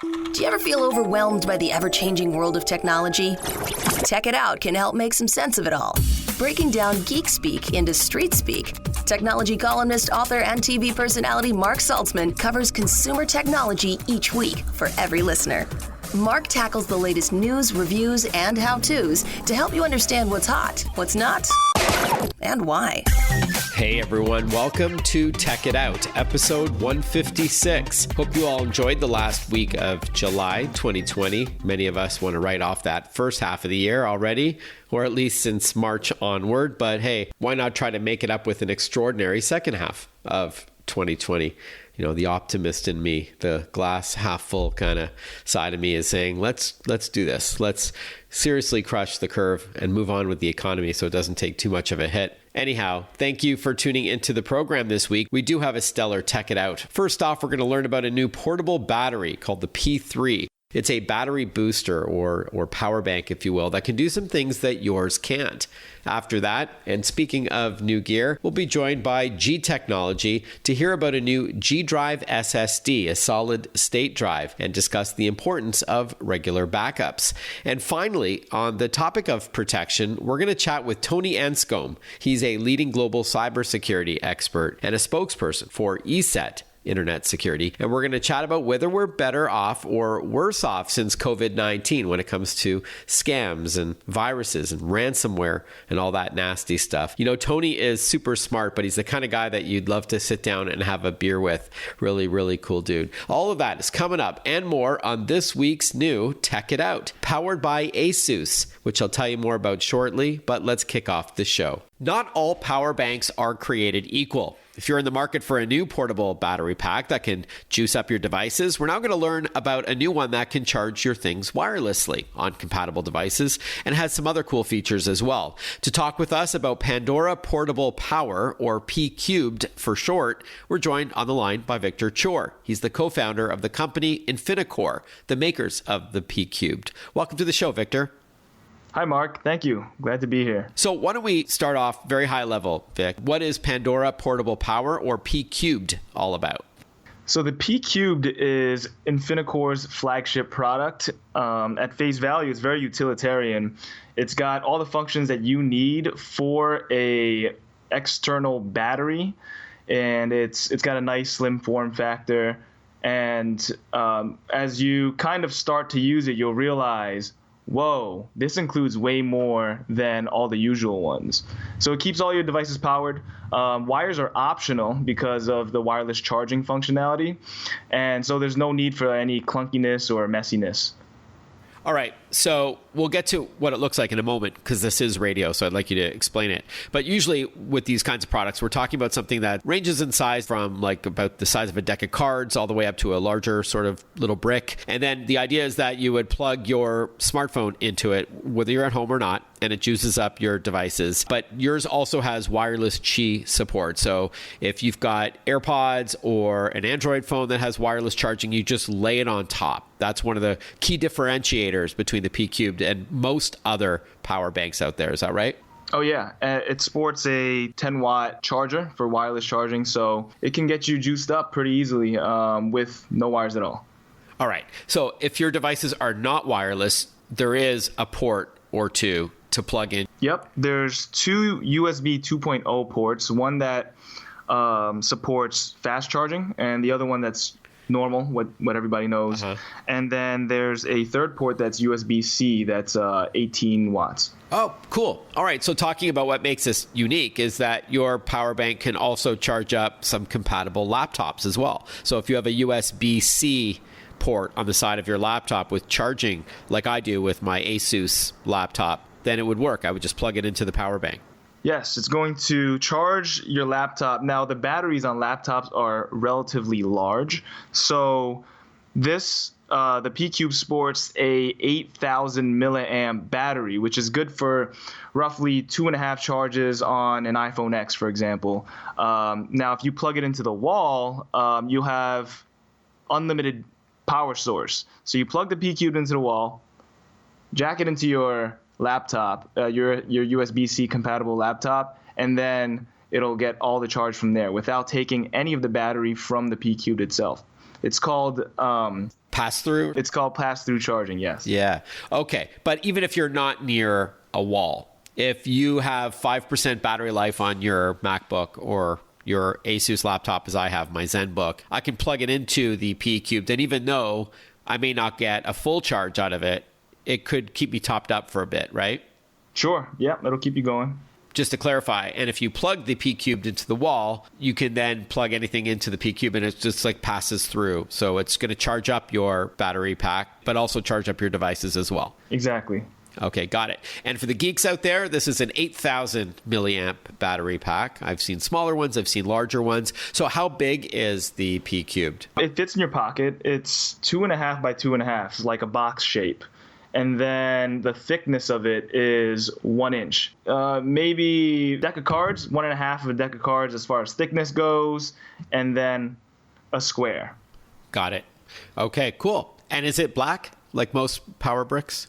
Do you ever feel overwhelmed by the ever-changing world of technology? Tech It Out can help make some sense of it all. Breaking down geek speak into street speak, technology columnist, author, and TV personality Mark Saltzman covers consumer technology each week for every listener. Mark tackles the latest news, reviews, and how-tos to help you understand what's hot, what's not, and why. Hey everyone, welcome to Tech It Out, episode 156. Hope you all enjoyed the last week of July 2020. Many of us want to write off that first half of the year already, or at least since March onward. But hey, why not try to make it up with an extraordinary second half of 2020? You know, the optimist in me, the glass half full kind of side of me is saying, let's do this. Let's seriously crush the curve and move on with the economy so it doesn't take too much of a hit. Anyhow, thank you for tuning into the program this week. We do have a stellar Tech It Out. First off, we're going to learn about a new portable battery called the P3. It's a battery booster or power bank, if you will, that can do some things that yours can't. After that, and speaking of new gear, we'll be joined by G Technology to hear about a new G Drive SSD, a solid state drive, and discuss the importance of regular backups. And finally, on the topic of protection, we're going to chat with Tony Anscombe. He's a leading global cybersecurity expert and a spokesperson for ESET Internet Security. And we're going to chat about whether we're better off or worse off since COVID-19 when it comes to scams and viruses and ransomware and all that nasty stuff. You know, Tony is super smart, but he's the kind of guy that you'd love to sit down and have a beer with. Really, really cool dude. All of that is coming up and more on this week's new Tech It Out, powered by ASUS, which I'll tell you more about shortly, but let's kick off the show. Not all power banks are created equal. If you're in the market for a new portable battery pack that can juice up your devices, we're now going to learn about a new one that can charge your things wirelessly on compatible devices and has some other cool features as well. To talk with us about Pandora Portable Power, or P-Cubed for short, we're joined on the line by Victor Chor. He's the co-founder of the company Infinicore, the makers of the P-Cubed. Welcome to the show, Victor. Hi, Mark. Thank you. Glad to be here. So why don't we start off very high level, Vic? What is Pandora Portable Power, or P-Cubed, all about? So the P-Cubed is Infinicore's flagship product. At face value, it's very utilitarian. It's got all the functions that you need for a external battery, and it's got a nice slim form factor. And as you kind of start to use it, you'll realize, whoa, this includes way more than all the usual ones. So it keeps all your devices powered. Wires are optional because of the wireless charging functionality. And so there's no need for any clunkiness or messiness. All right, so we'll get to what it looks like in a moment because this is radio, so I'd like you to explain it. But usually with these kinds of products, we're talking about something that ranges in size from like about the size of a deck of cards all the way up to a larger sort of little brick. And then the idea is that you would plug your smartphone into it, whether you're at home or not, and it juices up your devices. But yours also has wireless Qi support. So if you've got AirPods or an Android phone that has wireless charging, you just lay it on top. That's one of the key differentiators between the P-Cubed and most other power banks out there. Is that right? Oh, yeah. It sports a 10-watt charger for wireless charging, so it can get you juiced up pretty easily with no wires at all. All right. So if your devices are not wireless, there is a port or two to plug in. Yep. There's two USB 2.0 ports, one that supports fast charging and the other one that's normal, what everybody knows. And then there's a third port that's USB-C that's 18 watts. Oh, cool. All right. So talking about what makes this unique is that your power bank can also charge up some compatible laptops as well. So if you have a USB-C port on the side of your laptop with charging, like I do with my Asus laptop, then it would work. I would just plug it into the power bank. Yes, it's going to charge your laptop. Now, the batteries on laptops are relatively large. So this, the P-Cube sports a 8,000 milliamp battery, which is good for roughly 2.5 charges on an iPhone X, for example. Now, if you plug it into the wall, you'll have unlimited power source. So you plug the P-Cube into the wall, jack it into your laptop, your USB-C compatible laptop, and then it'll get all the charge from there without taking any of the battery from the P-Cube itself. It's called Pass-through? It's called pass-through charging, yes. Yeah. Okay. But even if you're not near a wall, if you have 5% battery life on your MacBook or your Asus laptop, as I have my ZenBook, I can plug it into the P Cubed. And even though I may not get a full charge out of it, it could keep me topped up for a bit, right? Sure. Yeah, it'll keep you going. Just to clarify, and if you plug the P Cubed into the wall, you can then plug anything into the P Cube and it just like passes through. So it's going to charge up your battery pack, but also charge up your devices as well. Exactly. Okay, got it. And for the geeks out there, this is an 8,000 milliamp battery pack. I've seen smaller ones, I've seen larger ones. So how big is the P Cubed? It fits in your pocket. It's 2.5 by 2.5, like a box shape. And then the thickness of it is 1 inch. Maybe a deck of cards, 1.5 of a deck of cards as far as thickness goes, and then a square. Got it. Okay, cool. And is it black, like most power bricks?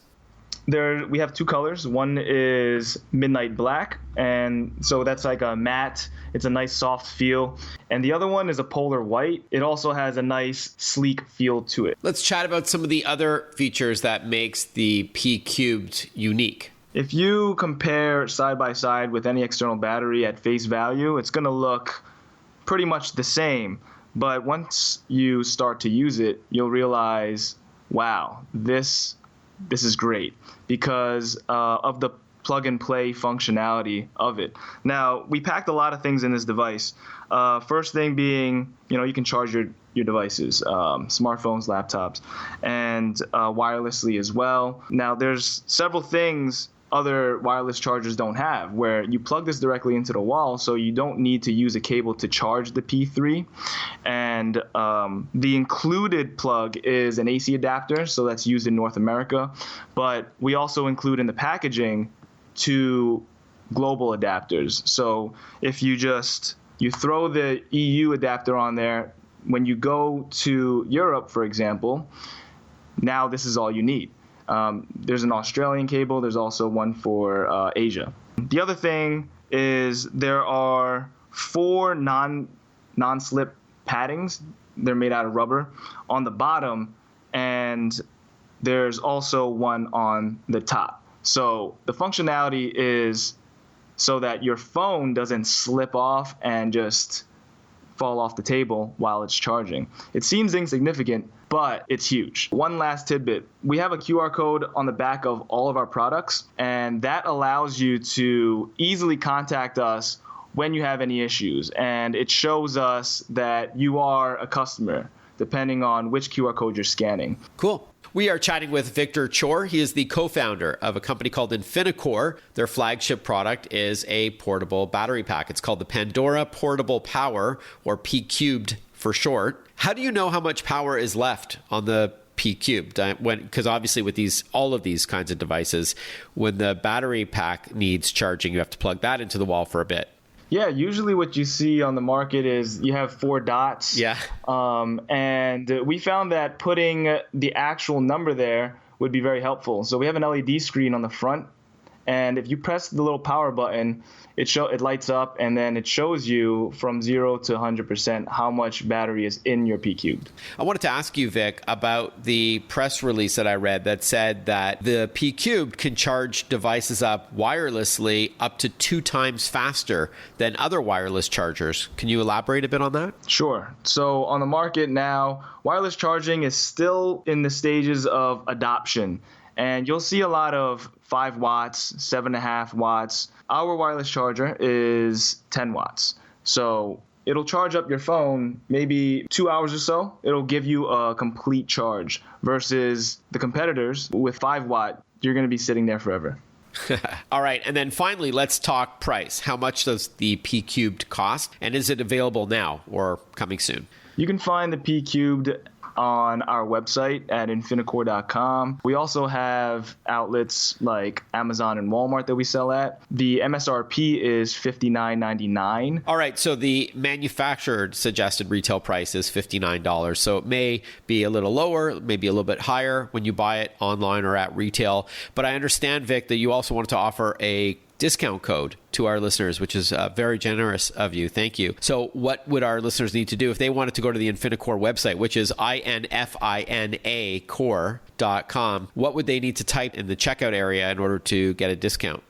We have 2 colors. One is midnight black, and so that's like a matte. It's a nice soft feel. And the other one is a polar white. It also has a nice sleek feel to it. Let's chat about some of the other features that makes the P Cubed unique. If you compare side by side with any external battery at face value, it's going to look pretty much the same. But once you start to use it, you'll realize, wow, this is great because of the plug-and-play functionality of it. Now, we packed a lot of things in this device. First thing being, you can charge your devices, smartphones, laptops, and wirelessly as well. Now, there's several things other wireless chargers don't have, where you plug this directly into the wall, so you don't need to use a cable to charge the P3. And the included plug is an AC adapter, so that's used in North America. But we also include in the packaging 2 global adapters. So if you throw the EU adapter on there, when you go to Europe, for example, now this is all you need. There's an Australian cable. There's also one for Asia. The other thing is there are 4 non-slip paddings. They're made out of rubber on the bottom, and there's also one on the top. So the functionality is so that your phone doesn't slip off and just fall off the table while it's charging. It seems insignificant, but it's huge. One last tidbit. We have a QR code on the back of all of our products, and that allows you to easily contact us when you have any issues. And it shows us that you are a customer, depending on which QR code you're scanning. Cool. We are chatting with Victor Chor. He is the co-founder of a company called Infinicore. Their flagship product is a portable battery pack. It's called the Pandora Portable Power, or P Cubed for short. How do you know how much power is left on the P Cubed? Because obviously with all of these kinds of devices, when the battery pack needs charging, you have to plug that into the wall for a bit. Yeah, usually what you see on the market is you have 4 dots. Yeah. And we found that putting the actual number there would be very helpful. So we have an LED screen on the front, and if you press the little power button, it lights up, and then it shows you from 0 to 100% how much battery is in your P Cubed. I wanted to ask you, Vic, about the press release that I read that said that the P Cubed can charge devices up wirelessly up to 2 times faster than other wireless chargers. Can you elaborate a bit on that? Sure. So on the market now, wireless charging is still in the stages of adoption. And you'll see a lot of 5 watts, 7.5 watts. Our wireless charger is 10 watts. So it'll charge up your phone maybe 2 hours or so. It'll give you a complete charge versus the competitors with 5 watt. You're going to be sitting there forever. All right. And then finally, let's talk price. How much does the P Cubed cost? And is it available now or coming soon? You can find the P Cubed on our website at infinicore.com. We also have outlets like Amazon and Walmart that we sell at. The MSRP is $59.99. All right, so the manufactured suggested retail price is $59. So it may be a little lower, maybe a little bit higher when you buy it online or at retail. But I understand, Vic, that you also wanted to offer a discount code to our listeners, which is very generous of you. Thank you. So what would our listeners need to do if they wanted to go to the Infinicore website, which is infinacore.com? What would they need to type in the checkout area in order to get a discount?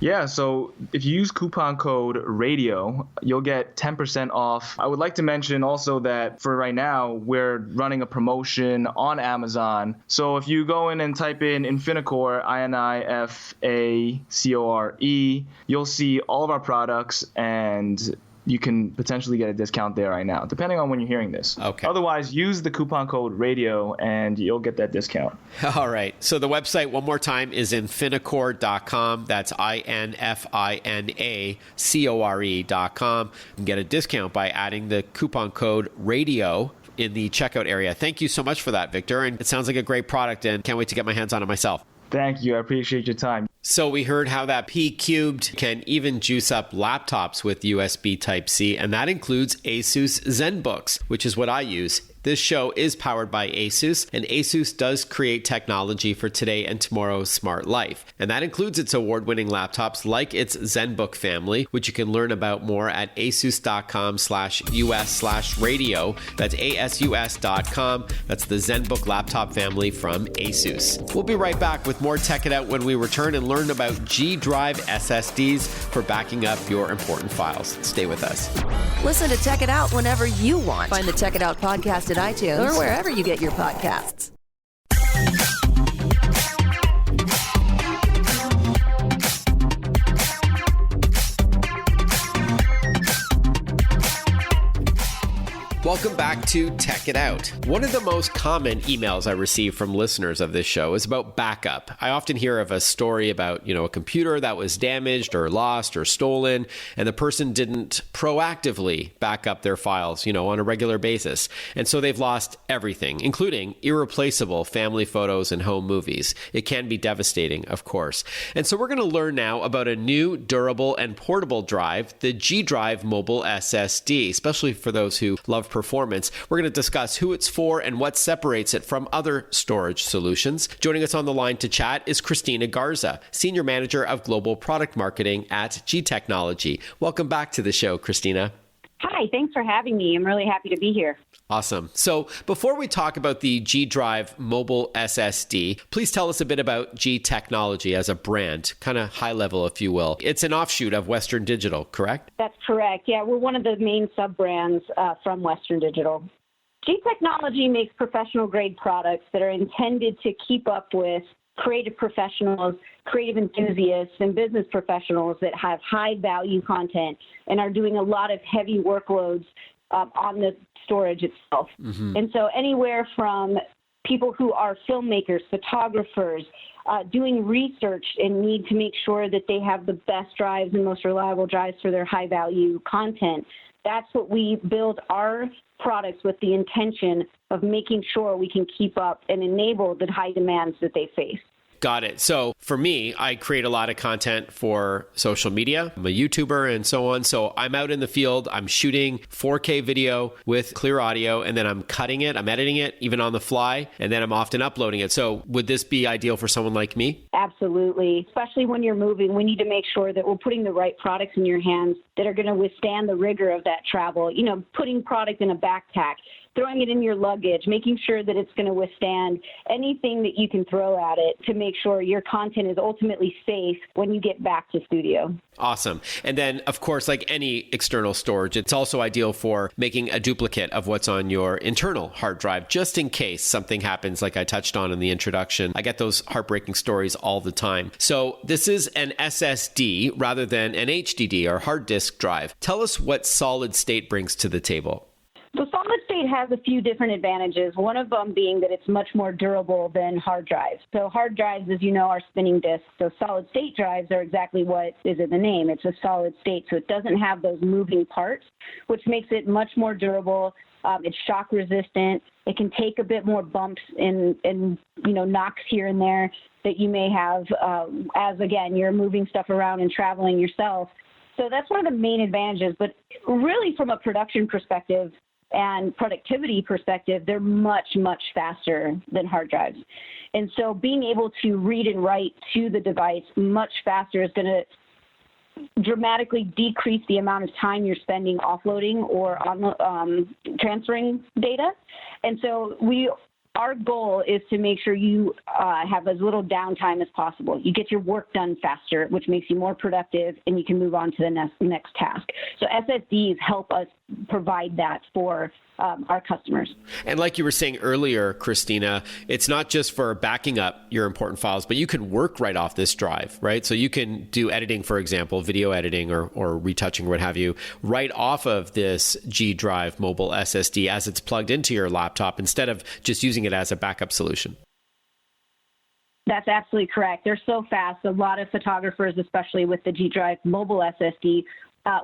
Yeah, so if you use coupon code RADIO, you'll get 10% off. I would like to mention also that for right now, we're running a promotion on Amazon. So if you go in and type in Infinicore, INIFACORE, you'll see all of our products, and you can potentially get a discount there right now, depending on when you're hearing this. Okay. Otherwise, use the coupon code RADIO and you'll get that discount. All right. So the website, one more time, is infinicore.com. That's INFINACORE.com. You can get a discount by adding the coupon code RADIO in the checkout area. Thank you so much for that, Victor. And it sounds like a great product, and can't wait to get my hands on it myself. Thank you. I appreciate your time. So we heard how that P-Cubed can even juice up laptops with USB Type-C, and that includes Asus ZenBooks, which is what I use. This show is powered by Asus, and Asus does create technology for today and tomorrow's smart life. And that includes its award-winning laptops like its ZenBook family, which you can learn about more at asus.com/US/radio. That's ASUS.com. That's the ZenBook laptop family from Asus. We'll be right back with more Tech It Out when we return and learn about G Drive SSDs for backing up your important files. Stay with us. Listen to Tech It Out whenever you want. Find the Tech It Out podcast at iTunes or wherever you get your podcasts. Welcome back to Tech It Out. One of the most common emails I receive from listeners of this show is about backup. I often hear of a story about, a computer that was damaged or lost or stolen, and the person didn't proactively back up their files, on a regular basis. And so they've lost everything, including irreplaceable family photos and home movies. It can be devastating, of course. And so we're going to learn now about a new durable and portable drive, the G Drive Mobile SSD, especially for those who love performance. We're going to discuss who it's for and what separates it from other storage solutions. Joining us on the line to chat is Christina Garza, Senior Manager of Global Product Marketing at G Technology. Welcome back to the show, Christina. Hi, thanks for having me. I'm really happy to be here. Awesome. So before we talk about the G Drive Mobile SSD, please tell us a bit about G Technology as a brand, kind of high level, if you will. It's an offshoot of Western Digital, correct? That's correct. Yeah, we're one of the main sub-brands from Western Digital. G Technology makes professional-grade products that are intended to keep up with creative professionals, creative enthusiasts, and business professionals that have high-value content and are doing a lot of heavy workloads on the storage itself. Mm-hmm. And so anywhere from people who are filmmakers, photographers, doing research and need to make sure that they have the best drives and most reliable drives for their high-value content. That's what we build our products with, the intention of making sure we can keep up and enable the high demands that they face. Got it. So for me, I create a lot of content for social media. I'm a YouTuber and so on. So I'm out in the field, I'm shooting 4K video with clear audio, and then I'm cutting it, I'm editing it, even on the fly, and then I'm often uploading it. So would this be ideal for someone like me? Absolutely. Especially when you're moving, we need to make sure that we're putting the right products in your hands that are going to withstand the rigor of that travel. Putting product in a backpack, throwing it in your luggage, making sure that it's going to withstand anything that you can throw at it to make sure your content is ultimately safe when you get back to studio. Awesome. And then, of course, like any external storage, it's also ideal for making a duplicate of what's on your internal hard drive, just in case something happens, like I touched on in the introduction. I get those heartbreaking stories all the time. So this is an SSD rather than an HDD or hard disk drive. Tell us what solid state brings to the table. So solid state has a few different advantages, one of them being that it's much more durable than hard drives. So hard drives, as you know, are spinning disks. So solid state drives are exactly what is in the name. It's a solid state, so it doesn't have those moving parts, which makes it much more durable. It's shock resistant. It can take a bit more bumps and knocks here and there that you may have as, again, you're moving stuff around and traveling yourself. So that's one of the main advantages. But really, from a production perspective and productivity perspective, they're much, much faster than hard drives. And so being able to read and write to the device much faster is going to dramatically decrease the amount of time you're spending offloading or on transferring data. And so our goal is to make sure you have as little downtime as possible. You get your work done faster, which makes you more productive, and you can move on to the next task. So SSDs help us provide that for our customers. And like you were saying earlier, Christina, it's not just for backing up your important files, but you can work right off this drive, right? So you can do editing, for example, video editing or retouching or what have you, right off of this G Drive mobile SSD as it's plugged into your laptop instead of just using it as a backup solution. That's absolutely correct. They're so fast. A lot of photographers, especially with the G Drive mobile SSD,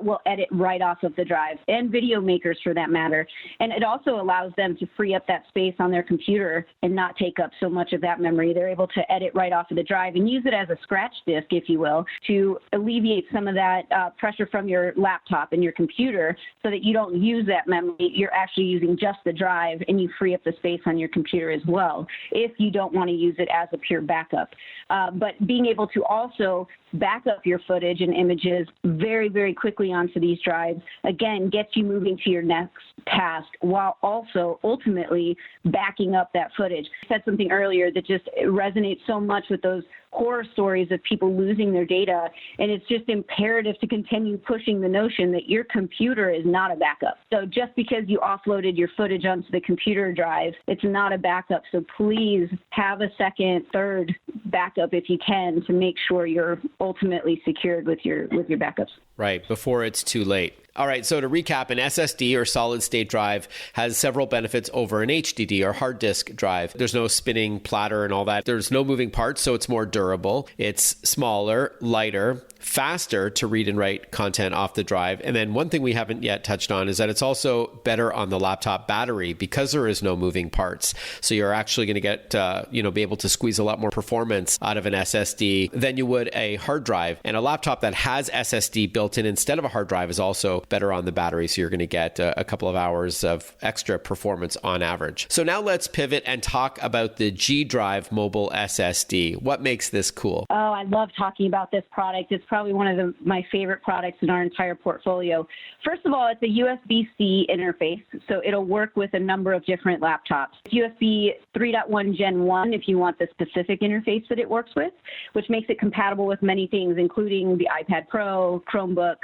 will edit right off of the drive, and video makers for that matter. And it also allows them to free up that space on their computer and not take up so much of that memory. They're able to edit right off of the drive and use it as a scratch disk, if you will, to alleviate some of that pressure from your laptop and your computer so that you don't use that memory. You're actually using just the drive, and you free up the space on your computer as well if you don't want to use it as a pure backup. But being able to also back up your footage and images very, very quickly onto these drives, again, gets you moving to your next task while also ultimately backing up that footage. I said something earlier that just resonates so much with those horror stories of people losing their data, and it's just imperative to continue pushing the notion that your computer is not a backup. So just because you offloaded your footage onto the computer drive, it's not a backup. So please have a second, third backup if you can to make sure you're ultimately secured with your backups. Right, before it's too late. All right, so to recap, an SSD or solid state drive has several benefits over an HDD or hard disk drive. There's no spinning platter and all that. There's no moving parts, so it's more durable. It's smaller, lighter, faster to read and write content off the drive. And then one thing we haven't yet touched on is that it's also better on the laptop battery because there is no moving parts. So you're actually going to get, be able to squeeze a lot more performance out of an SSD than you would a hard drive. And a laptop that has SSD built in instead of a hard drive is also better on the battery. So you're going to get a couple of hours of extra performance on average. So now let's pivot and talk about the G Drive mobile SSD. What makes this cool? Oh, I love talking about this product. It's probably one of my favorite products in our entire portfolio. First of all, it's a USB-C interface, so it'll work with a number of different laptops. USB 3.1 Gen 1 if you want the specific interface that it works with, which makes it compatible with many things, including the iPad Pro, Chromebooks,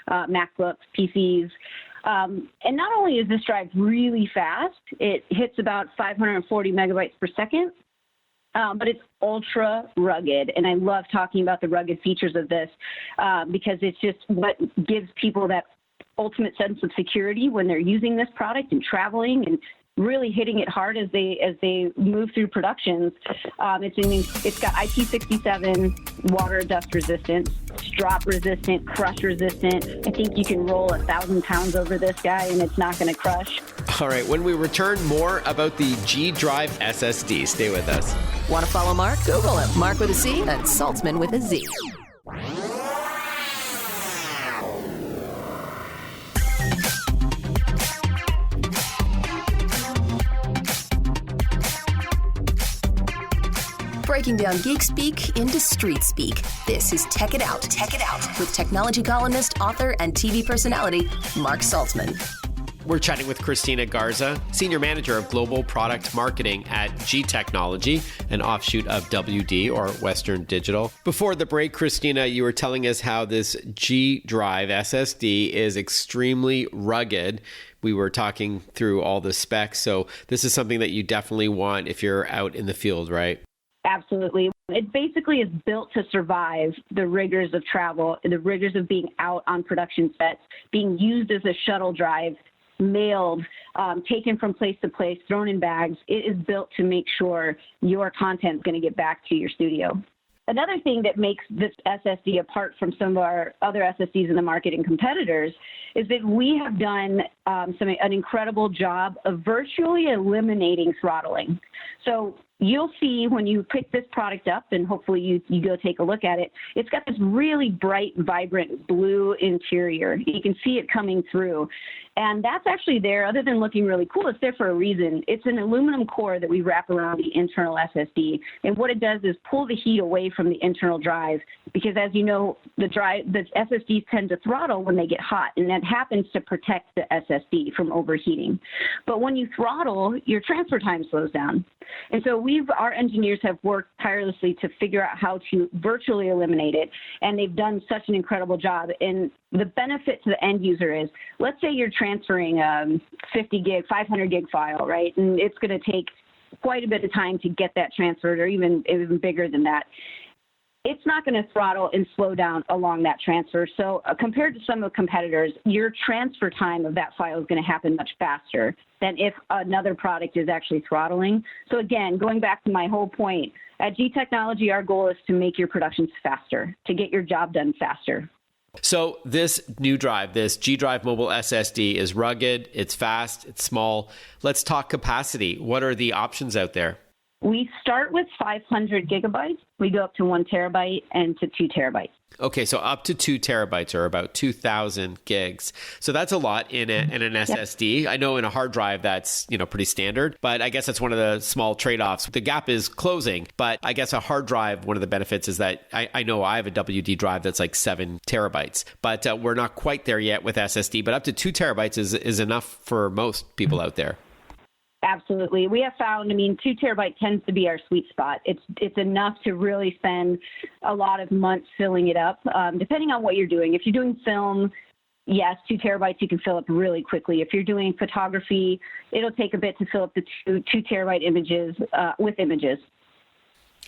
MacBooks, PCs. And not only is this drive really fast, it hits about 540 megabytes per second, but it's ultra rugged. And I love talking about the rugged features of this because it's just what gives people that ultimate sense of security when they're using this product and traveling and really hitting it hard as they move through productions. It's got IP67, water dust resistant, drop resistant, crush resistant. I think you can roll 1,000 pounds over this guy and it's not going to crush. All right, when we return, more about the G Drive SSD. Stay with us. Want to follow Mark? Google him. Mark with a C and Saltzman with a Z. Breaking down geek speak into street speak. This is Tech It Out. Tech It Out with technology columnist, author, and TV personality Mark Saltzman. We're chatting with Christina Garza, Senior Manager of Global Product Marketing at G Technology, an offshoot of WD or Western Digital. Before the break, Christina, you were telling us how this G Drive SSD is extremely rugged. We were talking through all the specs, so this is something that you definitely want if you're out in the field, right? Absolutely. It basically is built to survive the rigors of travel, the rigors of being out on production sets, being used as a shuttle drive, mailed, taken from place to place, thrown in bags. It is built to make sure your content is going to get back to your studio. Another thing that makes this SSD apart from some of our other SSDs in the market and competitors is that we have done an incredible job of virtually eliminating throttling. So you'll see when you pick this product up, and hopefully you go take a look at it, it's got this really bright, vibrant blue interior. You can see it coming through. And that's actually there, other than looking really cool, it's there for a reason. It's an aluminum core that we wrap around the internal SSD. And what it does is pull the heat away from the internal drive, because as you know, the SSDs tend to throttle when they get hot, and that happens to protect the SSD from overheating. But when you throttle, your transfer time slows down. And so our engineers have worked tirelessly to figure out how to virtually eliminate it, and they've done such an incredible job. And the benefit to the end user is, let's say you're transferring a 50 gig, 500 gig file, right? And it's going to take quite a bit of time to get that transferred, or even bigger than that. It's not going to throttle and slow down along that transfer. So compared to some of the competitors, your transfer time of that file is going to happen much faster than if another product is actually throttling. So again, going back to my whole point, at G Technology, our goal is to make your productions faster, to get your job done faster. So this new drive, this G Drive Mobile SSD, is rugged, it's fast, it's small. Let's talk capacity. What are the options out there? We start with 500 gigabytes. We go up to 1 terabyte and to 2 terabytes. Okay, so up to 2 terabytes, or about 2,000 gigs. So that's a lot in an SSD. I know in a hard drive that's, pretty standard, but I guess that's one of the small trade-offs. The gap is closing, but I guess a hard drive, one of the benefits is that I know I have a WD drive that's like 7 terabytes, but we're not quite there yet with SSD, but up to 2 terabytes is enough for most people out there. Absolutely. We have found, 2 terabyte tends to be our sweet spot. It's enough to really spend a lot of months filling it up, depending on what you're doing. If you're doing film, yes, 2 terabytes you can fill up really quickly. If you're doing photography, it'll take a bit to fill up the 2 terabyte images with images.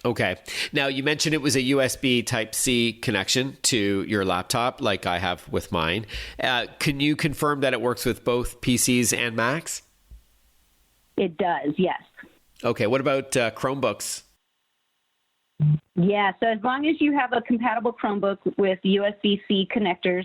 Okay. Now, you mentioned it was a USB Type-C connection to your laptop, like I have with mine. Can you confirm that it works with both PCs and Macs? It does, yes. Okay, what about Chromebooks? Yeah, so as long as you have a compatible Chromebook with USB-C connectors,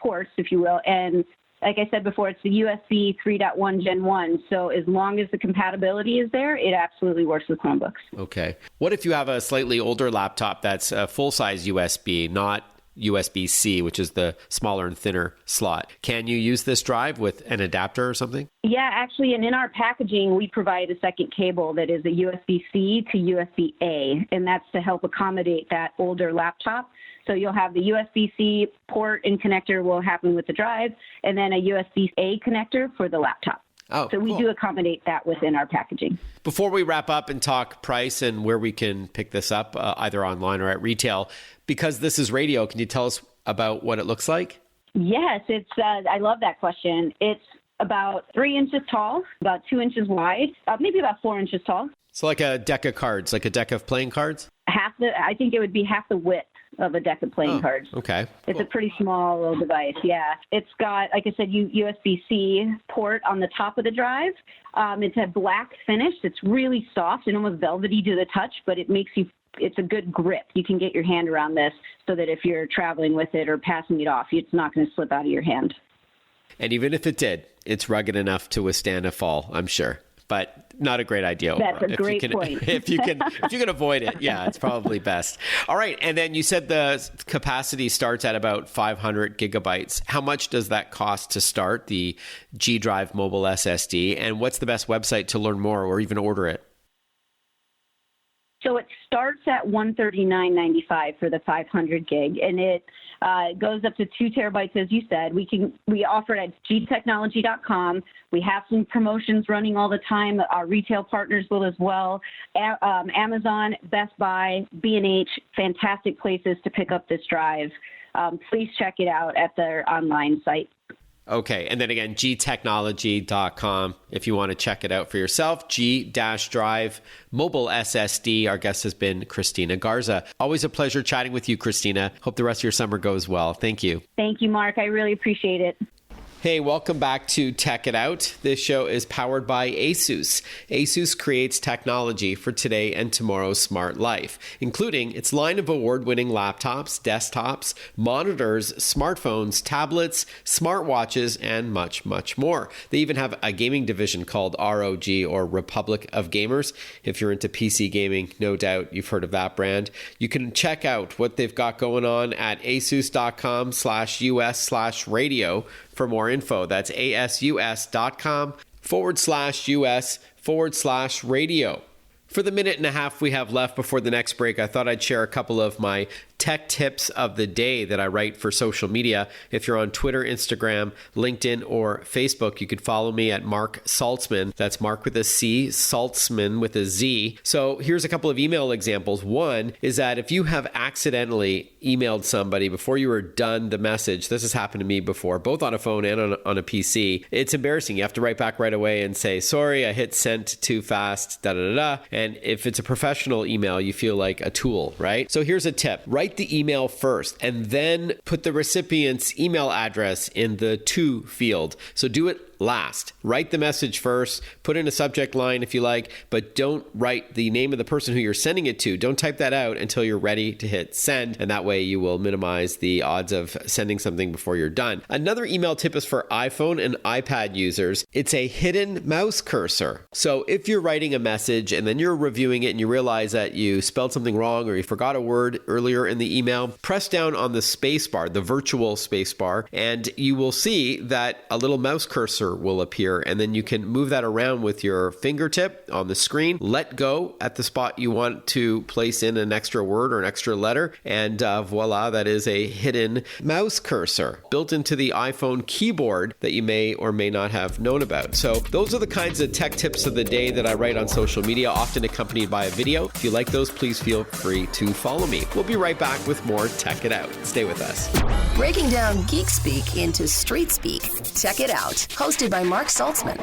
ports, if you will, and like I said before, it's the USB 3.1 Gen 1, so as long as the compatibility is there, it absolutely works with Chromebooks. Okay. What if you have a slightly older laptop that's a full-size USB, not USB-C, which is the smaller and thinner slot? Can you use this drive with an adapter or something? Yeah, actually, and in our packaging, we provide a second cable that is a USB-C to USB-A, and that's to help accommodate that older laptop. So you'll have the USB-C port and connector will happen with the drive, and then a USB-A connector for the laptop. Oh, so we do accommodate that within our packaging. Before we wrap up and talk price and where we can pick this up, either online or at retail, because this is radio, can you tell us about what it looks like? Yes, I love that question. It's about 3 inches tall, about 2 inches wide, maybe about 4 inches tall. So like a deck of cards, like a deck of playing cards? I think it would be half the width of a deck of playing cards. Okay. It's cool. A pretty small little device, yeah. It's got, like I said, USB-C port on the top of the drive. It's a black finish. It's really soft and almost velvety to the touch, but it's a good grip. You can get your hand around this so that if you're traveling with it or passing it off, it's not going to slip out of your hand. And even if it did, it's rugged enough to withstand a fall, I'm sure. But not a great idea. That's a great point. If you can avoid it, yeah, it's probably best. All right, and then you said the capacity starts at about 500 gigabytes. How much does that cost to start the G Drive Mobile SSD? And what's the best website to learn more or even order it? So it starts at $139.95 for the 500 gig, and it goes up to 2 terabytes, as you said. We offer it at gtechnology.com. We have some promotions running all the time. Our retail partners will as well. Amazon, Best Buy, B&H, fantastic places to pick up this drive. Please check it out at their online site. Okay. And then again, gtechnology.com if you want to check it out for yourself. G-Drive Mobile SSD. Our guest has been Christina Garza. Always a pleasure chatting with you, Christina. Hope the rest of your summer goes well. Thank you. Thank you, Mark. I really appreciate it. Hey, welcome back to Tech It Out. This show is powered by ASUS. ASUS creates technology for today and tomorrow's smart life, including its line of award-winning laptops, desktops, monitors, smartphones, tablets, smartwatches, and much, much more. They even have a gaming division called ROG, or Republic of Gamers. If you're into PC gaming, no doubt you've heard of that brand. You can check out what they've got going on at asus.com/US/radio for more info. That's asus.com/US/radio. For the minute and a half we have left before the next break, I thought I'd share a couple of my tech tips of the day that I write for social media. If you're on Twitter, Instagram, LinkedIn, or Facebook, you could follow me at Mark Saltzman. That's Mark with a C, Saltzman with a Z. So here's a couple of email examples. One is that if you have accidentally emailed somebody before you were done the message, this has happened to me before, both on a phone and on a PC, it's embarrassing. You have to write back right away and say, sorry, I hit sent too fast, da-da-da-da. And if it's a professional email, you feel like a tool, right? So here's a tip. Write the email first and then put the recipient's email address in the to field. So do it last. Write the message first, put in a subject line if you like, but don't write the name of the person who you're sending it to. Don't type that out until you're ready to hit send, and that way you will minimize the odds of sending something before you're done. Another email tip is for iPhone and iPad users. It's a hidden mouse cursor. So if you're writing a message and then you're reviewing it and you realize that you spelled something wrong or you forgot a word earlier in the email, press down on the space bar, the virtual space bar, and you will see that a little mouse cursor will appear, and then you can move that around with your fingertip on the screen, let go at the spot you want to place in an extra word or an extra letter, and voila, that is a hidden mouse cursor built into the iPhone keyboard that you may or may not have known about. So those are the kinds of tech tips of the day that I write on social media, often accompanied by a video. If you like those, please feel free to follow me. We'll be right back with more Tech It Out. Stay with us. Breaking down geek speak into street speak. Tech It Out, hosted by Mark Saltzman.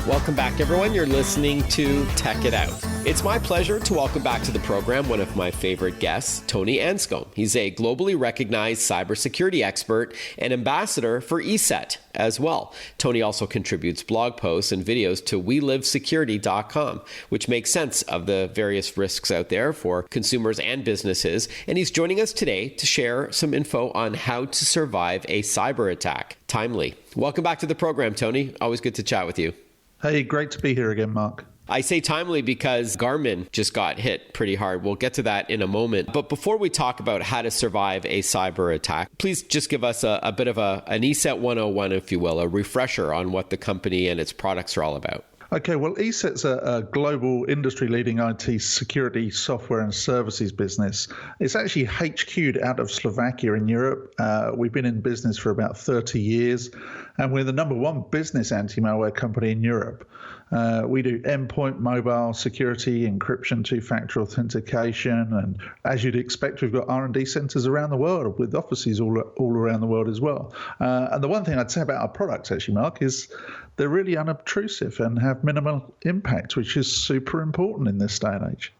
Welcome back, everyone. You're listening to Tech It Out. It's my pleasure to welcome back to the program one of my favorite guests, Tony Anscombe. He's a globally recognized cybersecurity expert and ambassador for ESET as well. Tony also contributes blog posts and videos to welivesecurity.com, which makes sense of the various risks out there for consumers and businesses. And he's joining us today to share some info on how to survive a cyber attack. Timely. Welcome back to the program, Tony. Always good to chat with you. Hey, great to be here again, Mark. I say timely because Garmin just got hit pretty hard. We'll get to that in a moment. But before we talk about how to survive a cyber attack, please just give us a bit of an ESET 101, if you will, a refresher on what the company and its products are all about. Okay, well, ESET's a global industry-leading IT security software and services business. It's actually HQ'd out of Slovakia in Europe. We've been in business for about 30 years, and we're the number one business anti-malware company in Europe. We do endpoint, mobile security, encryption, two-factor authentication, and as you'd expect, we've got R&D centers around the world with offices all around the world as well. And the one thing I'd say about our products, actually, Mark, is they're really unobtrusive and have minimal impact, which is super important in this day and age.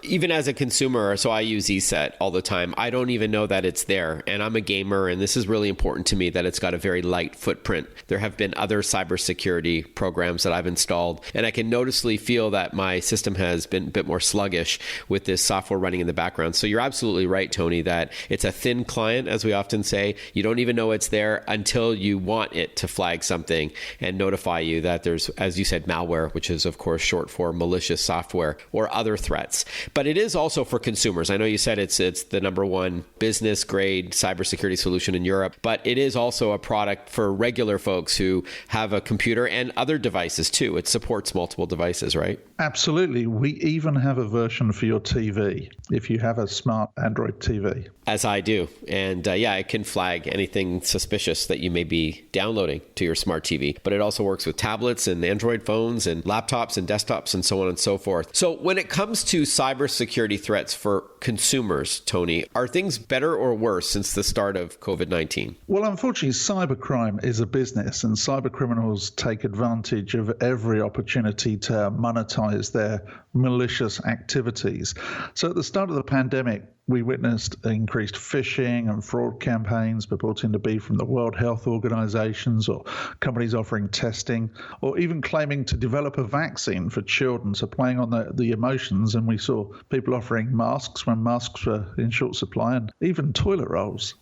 Even as a consumer, so I use ESET all the time, I don't even know that it's there. And I'm a gamer, and this is really important to me that it's got a very light footprint. There have been other cybersecurity programs that I've installed, and I can noticeably feel that my system has been a bit more sluggish with this software running in the background. So you're absolutely right, Tony, that it's a thin client, as we often say. You don't even know it's there until you want it to flag something and notify you that there's, as you said, malware, which is, of course, short for malicious software or other threats. But it is also for consumers. I know you said it's the number one business grade cybersecurity solution in Europe, but it is also a product for regular folks who have a computer and other devices too. It supports multiple devices, right? Absolutely. We even have a version for your TV if you have a smart Android TV. As I do. And it can flag anything suspicious that you may be downloading to your smart TV. But it also works with tablets and Android phones and laptops and desktops and so on and so forth. So when it comes to cybersecurity threats for consumers, Tony, are things better or worse since the start of COVID-19? Well, unfortunately, cybercrime is a business, and cybercriminals take advantage of every opportunity to monetize their malicious activities. So at the start of the pandemic, we witnessed increased phishing and fraud campaigns purporting to be from the World Health Organizations or companies offering testing or even claiming to develop a vaccine for children, so playing on the emotions. And we saw people offering masks when masks were in short supply and even toilet rolls.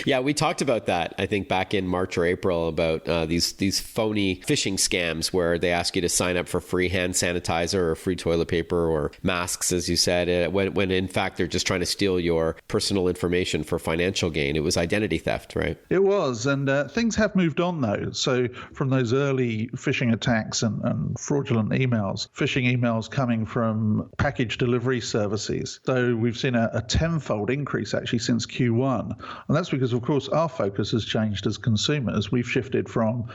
Yeah, we talked about that, I think, back in March or April about these phony phishing scams where they ask you to sign up for free hand sanitizer or free toilet paper or masks, as you said, when in fact they're just trying to steal your personal information for financial gain. It was identity theft, right? It was, and things have moved on, though. So from those early phishing attacks and fraudulent emails, phishing emails coming from package delivery services. So we've seen a tenfold increase actually since Q1. And that's because, of course, our focus has changed as consumers. We've shifted from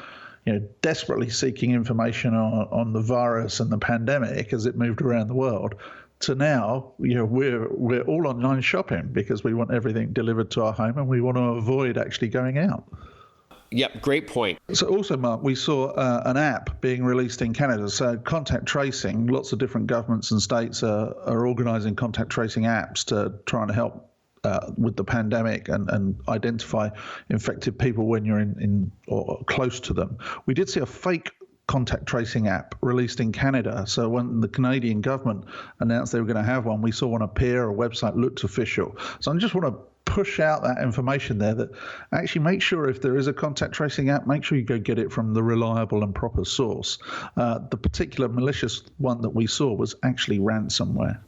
desperately seeking information on the virus and the pandemic as it moved around the world to now, we're all online shopping because we want everything delivered to our home and we want to avoid actually going out. Yep, great point. So also, Mark, we saw an app being released in Canada. So contact tracing, lots of different governments and states are organising contact tracing apps to try and help with the pandemic and identify infected people when you're in or close to them. We did see a fake contact tracing app released in Canada. So when the Canadian government announced they were going to have one, we saw one appear, a website looked official. So I just want to push out that information there that actually make sure if there is a contact tracing app, make sure you go get it from the reliable and proper source. The particular malicious one that we saw was actually ransomware.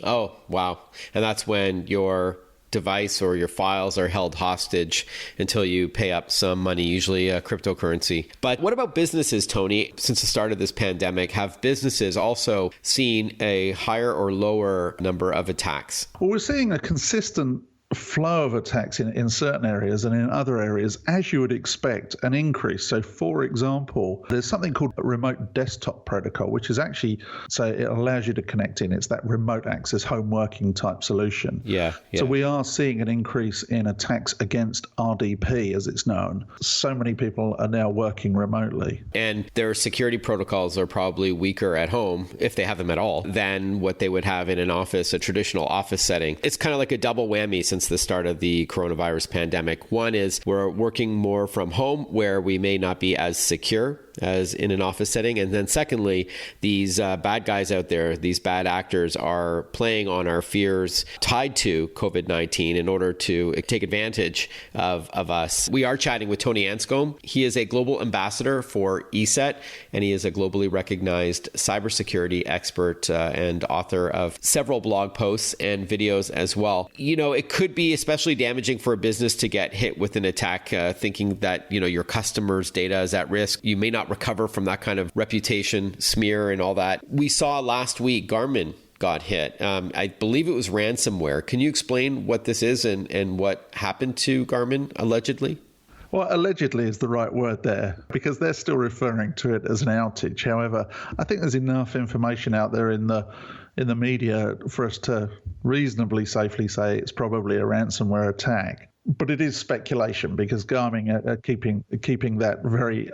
Oh, wow. And that's when your device or your files are held hostage until you pay up some money, usually cryptocurrency. But what about businesses, Tony? Since the start of this pandemic, have businesses also seen a higher or lower number of attacks? Well, we're seeing a consistent flow of attacks in certain areas, and in other areas, as you would expect, an increase. So for example, there's something called a remote desktop protocol, which is actually, so it allows you to connect in. It's that remote access home working type solution. Yeah. So we are seeing an increase in attacks against RDP, as it's known. So many people are now working remotely. And their security protocols are probably weaker at home, if they have them at all, than what they would have in an office, a traditional office setting. It's kind of like a double whammy since the start of the coronavirus pandemic. One is we're working more from home where we may not be as secure as in an office setting. And then secondly, these bad guys out there, these bad actors are playing on our fears tied to COVID-19 in order to take advantage of us. We are chatting with Tony Anscombe. He is a global ambassador for ESET, and he is a globally recognized cybersecurity expert and author of several blog posts and videos as well. It could be especially damaging for a business to get hit with an attack, thinking that, your customers' data is at risk. You may not recover from that kind of reputation smear and all that. We saw last week Garmin got hit. I believe it was ransomware. Can you explain what this is and what happened to Garmin allegedly? Well, allegedly is the right word there because they're still referring to it as an outage. However, I think there's enough information out there in the media for us to reasonably safely say it's probably a ransomware attack. But it is speculation because Garmin are keeping that very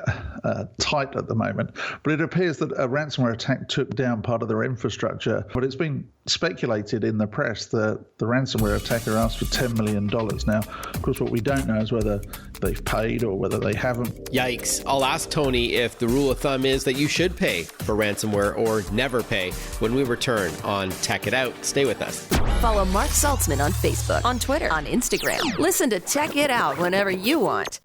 tight at the moment. But it appears that a ransomware attack took down part of their infrastructure. But it's been speculated in the press that the ransomware attacker asked for $10 million. Now, of course, what we don't know is whether they've paid or whether they haven't. Yikes. I'll ask Tony if the rule of thumb is that you should pay for ransomware or never pay when we return on Tech It Out. Stay with us. Follow Mark Saltzman on Facebook, on Twitter, on Instagram. Listen to Tech It Out whenever you want.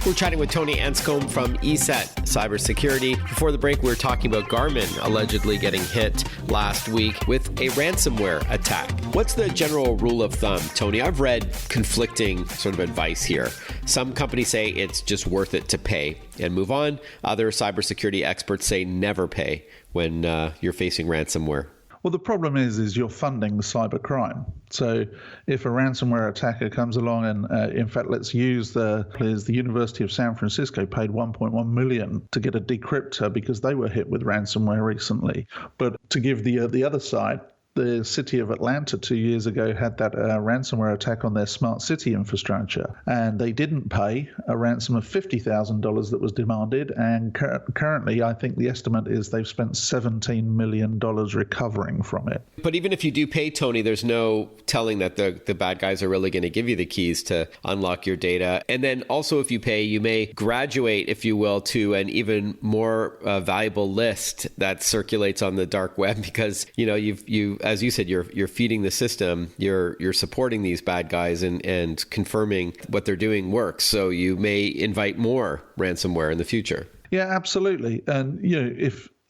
We're chatting with Tony Anscombe from ESET Cybersecurity. Before the break, we were talking about Garmin allegedly getting hit last week with a ransomware attack. What's the general rule of thumb, Tony? I've read conflicting sort of advice here. Some companies say it's just worth it to pay and move on. Other cybersecurity experts say never pay when you're facing ransomware. Well, the problem is you're funding the cybercrime. So if a ransomware attacker comes along and, in fact, let's use the University of San Francisco paid $1.1 million to get a decryptor because they were hit with ransomware recently. But to give the other side, the city of Atlanta 2 years ago had that ransomware attack on their smart city infrastructure, and they didn't pay a ransom of $50,000 that was demanded. And currently, I think the estimate is they've spent $17 million recovering from it. But even if you do pay, Tony, there's no telling that the bad guys are really going to give you the keys to unlock your data. And then also, if you pay, you may graduate, if you will, to an even more valuable list that circulates on the dark web because, you know, you as you said, you're feeding the system, you're supporting these bad guys and confirming what they're doing works. So you may invite more ransomware in the future. Yeah, absolutely. And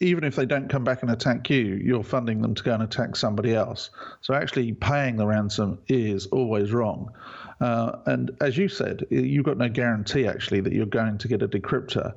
even if they don't come back and attack you, you're funding them to go and attack somebody else. So actually paying the ransom is always wrong. And as you said, you've got no guarantee, actually, that you're going to get a decryptor.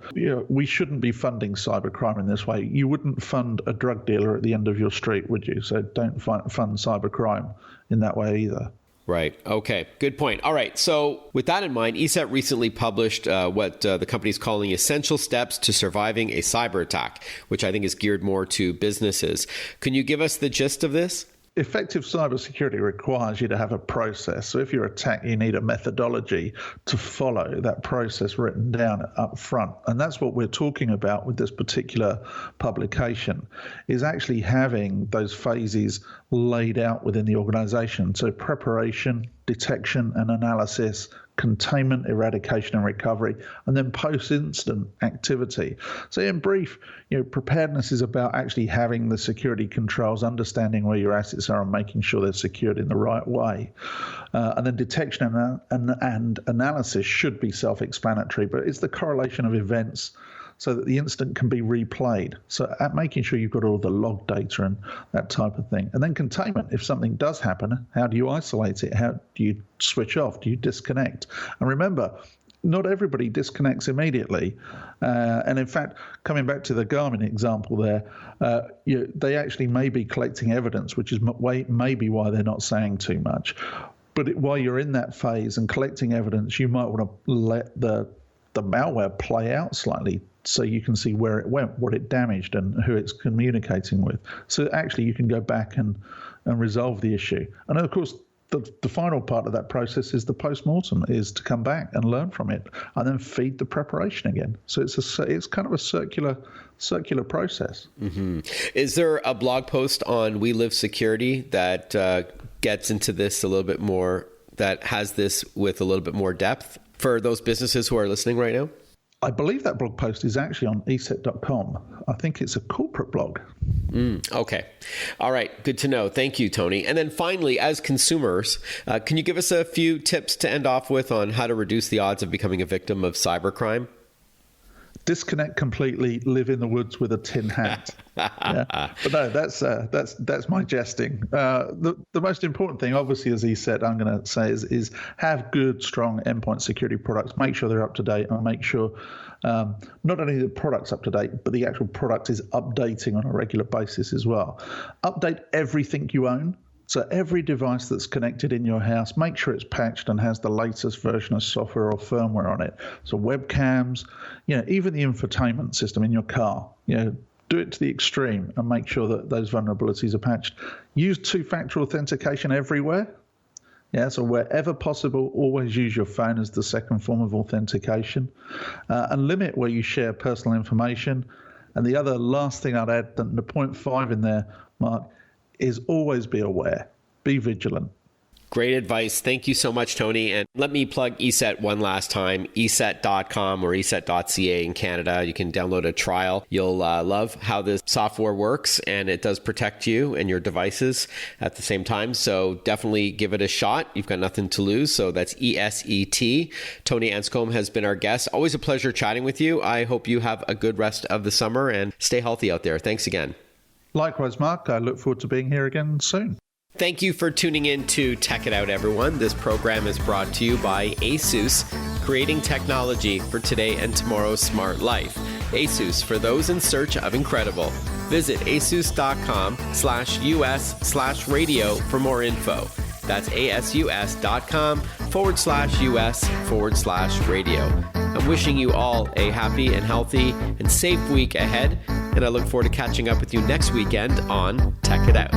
We shouldn't be funding cybercrime in this way. You wouldn't fund a drug dealer at the end of your street, would you? So don't fund cybercrime in that way either. Right. Okay. Good point. All right. So with that in mind, ESET recently published what the company's calling essential steps to surviving a cyber attack, which I think is geared more to businesses. Can you give us the gist of this? Effective cybersecurity requires you to have a process. So if you're attacked, you need a methodology to follow that process written down up front. And that's what we're talking about with this particular publication, is actually having those phases laid out within the organization. So preparation, detection and analysis, containment, eradication and recovery, and then post-incident activity. So in brief, preparedness is about actually having the security controls, understanding where your assets are and making sure they're secured in the right way. And then detection and analysis should be self-explanatory, but it's the correlation of events so that the incident can be replayed. So at making sure you've got all the log data and that type of thing. And then containment, if something does happen, how do you isolate it? How do you switch off? Do you disconnect? And remember, not everybody disconnects immediately. And in fact, coming back to the Garmin example there, they actually may be collecting evidence, which is maybe why they're not saying too much. But while you're in that phase and collecting evidence, you might want to let the malware play out slightly so you can see where it went, what it damaged, and who it's communicating with. So actually you can go back and resolve the issue. And of course, the final part of that process is the post-mortem, is to come back and learn from it and then feed the preparation again. So it's kind of a circular process. Mm-hmm. Is there a blog post on We Live Security that gets into this a little bit more, that has this with a little bit more depth for those businesses who are listening right now? I believe that blog post is actually on ESET.com. I think it's a corporate blog. Okay. All right. Good to know. Thank you, Tony. And then finally, as consumers, can you give us a few tips to end off with on how to reduce the odds of becoming a victim of cybercrime? Disconnect completely, live in the woods with a tin hat. Yeah. But no, that's my jesting. The most important thing, obviously, as he said, I'm going to say is have good, strong endpoint security products. Make sure they're up to date, and make sure not only the product's up to date, but the actual product is updating on a regular basis as well. Update everything you own. So every device that's connected in your house, make sure it's patched and has the latest version of software or firmware on it. So webcams, even the infotainment system in your car, do it to the extreme and make sure that those vulnerabilities are patched. Use two-factor authentication everywhere. Yeah, so wherever possible, always use your phone as the second form of authentication, and limit where you share personal information. And the other last thing I'd add, the point 5 in there, Mark, is always be aware, be vigilant. Great advice. Thank you so much, Tony. And let me plug ESET one last time, ESET.com or ESET.ca in Canada. You can download a trial. You'll love how this software works, and it does protect you and your devices at the same time. So definitely give it a shot. You've got nothing to lose. So that's ESET. Tony Anscombe has been our guest. Always a pleasure chatting with you. I hope you have a good rest of the summer and stay healthy out there. Thanks again. Likewise, Mark. I look forward to being here again soon. Thank you for tuning in to Tech It Out, everyone. This program is brought to you by ASUS, creating technology for today and tomorrow's smart life. ASUS, for those in search of incredible. Visit asus.com/US/radio for more info. That's asus.com/US/radio. I'm wishing you all a happy and healthy and safe week ahead, and I look forward to catching up with you next weekend on Tech It Out.